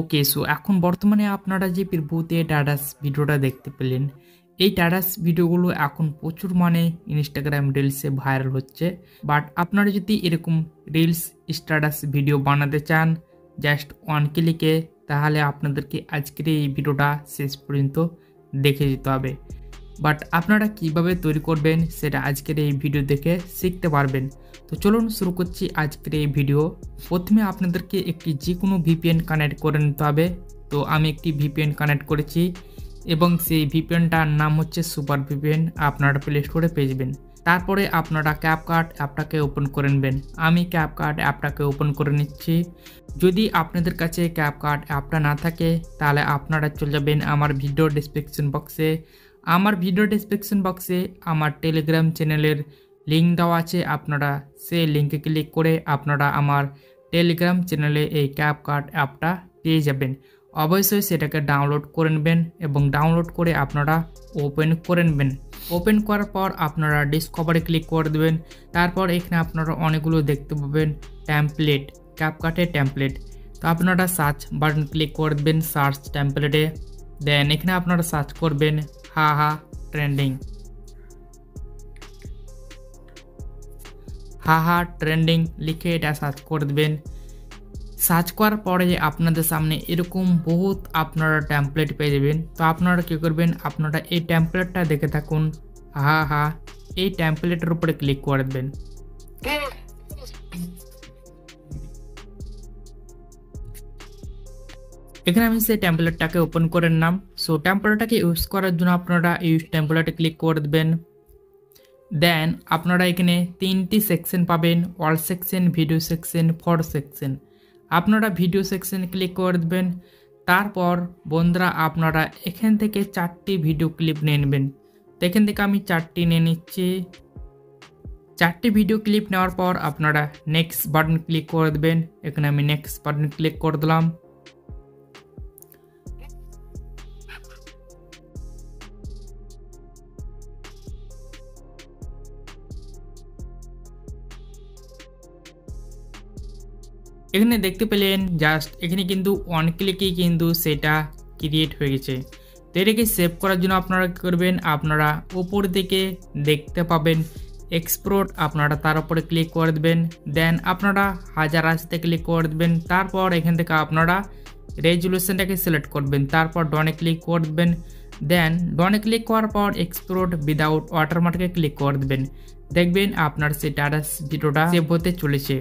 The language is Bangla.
ওকে, সো এখন বর্তমানে আপনারা যে প্রিভিউতে টাটাস ভিডিওটা দেখতে পেলেন, এই টাটাস ভিডিওগুলো এখন প্রচুর মানে ইনস্টাগ্রাম রিলসে ভাইরাল হচ্ছে। বাট আপনারা যদি এরকম রিলস স্ট্যাটাস ভিডিও বানাতে চান জাস্ট ওয়ান ক্লিকে, তাহলে আপনাদেরকে আজকের এই ভিডিওটা শেষ পর্যন্ত দেখে যেতে হবে। বাট আপনারা কিভাবে তৈরি করবেন সেটা আজকের এই ভিডিও দেখে শিখতে পারবেন। তো চলুন শুরু করছি আজকের এই ভিডিও। প্রথমে আপনাদেরকে একটি যে কোনো ভিপিএন কানেক্ট করে নিতে হবে। তো আমি একটি ভিপিএন কানেক্ট করেছি এবং সেই ভিপিএনটার নাম হচ্ছে সুপার ভিপিএন। আপনারা প্লে স্টোরে পেয়ে যাবেন। তারপরে আপনারা ক্যাপকাট অ্যাপটাকে ওপেন করে নেবেন। আমি ক্যাপকাট অ্যাপটাকে ওপেন করে নিচ্ছি। যদি আপনাদের কাছে ক্যাপকাট অ্যাপটা না থাকে তাহলে আপনারা চলে যাবেন আমার ভিডিও ডেসক্রিপশন বক্সে। আমার ভিডিও ডেসক্রিপশন বক্সে আমার টেলিগ্রাম চ্যানেলের লিঙ্ক দেওয়া আছে। আপনারা সেই লিঙ্কে ক্লিক করে আপনারা আমার টেলিগ্রাম চ্যানেলে এই ক্যাপকাট অ্যাপটা পেয়ে যাবেন। অবশ্যই সেটাকে ডাউনলোড করে নেবেন এবং ডাউনলোড করে আপনারা ওপেন করে নেবেন। ওপেন করার পর আপনারা ডিসকভারে ক্লিক করে দেবেন। তারপর এখানে আপনারা অনেকগুলো দেখতে পাবেন টেমপ্লেট, ক্যাপকাটের টেমপ্লেট। তো আপনারা সার্চ বাটন ক্লিক করে দেবেন সার্চ টেমপ্লেটে। দেন এখানে আপনারা সার্চ করবেন হাহা ট্রেন্ডিং। হাহা ট্রেন্ডিং লিখে এটা সার্চ করে দেবেন। সার্চ করার পরে আপনাদের সামনে এরকম বহুত আপনারা টেমপ্লেট পেয়ে যাবেন। তো আপনারা কী করবেন, আপনারা এই টেমপ্লেটটা দেখে থাকুন হাহা, এই টেমপ্লেটের উপরে ক্লিক করে দেবেন। এখানে আমি সেই টেমপ্লেটটাকে ওপেন করে নিলাম। সো টেমপ্লেটটাকে ইউজ করার জন্য আপনারা ইউজ টেমপ্লেটে ক্লিক করে দেবেন। দেন আপনারা এখানে তিনটি সেকশন পাবেন, all section, video section, photo section. আপনারা ভিডিও সেকশন ক্লিক করে দেবেন। তারপর বন্ধুরা আপনারা এখান থেকে 4টি ভিডিও ক্লিপ নিয়ে নেবেন। তো এখান থেকে আমি 4টি নিয়ে নিচ্ছি। 4টি ভিডিও ক্লিপ নেওয়ার পর আপনারা নেক্সট বাটন ক্লিক করে দেবেন। এখানে আমি নেক্সট বাটন ক্লিক করে দিলাম। এখানে দেখতে পেলেন জাস্ট এখানে কিন্তু ওয়ান ক্লিকেই কিন্তু সেটা ক্রিয়েট হয়ে গেছে। তো এটাকে সেভ করার জন্য আপনারা কী করবেন, আপনারা উপর দিকে দেখতে পাবেন এক্সপোর্ট, আপনারা তার উপরে ক্লিক করে দেবেন। দেন আপনারা 1080তে ক্লিক করে দেবেন। তারপর এখান থেকে আপনারা রেজুলেশনটাকে সিলেক্ট করবেন। তারপর ডনে ক্লিক করে দেবেন। দেন ডনে ক্লিক করার পর এক্সপোর্ট উইদাউট ওয়াটারমার্কে ক্লিক করে দেবেন। দেখবেন আপনার সেই টাটাস ভিডিওটা সেভ হতে চলেছে।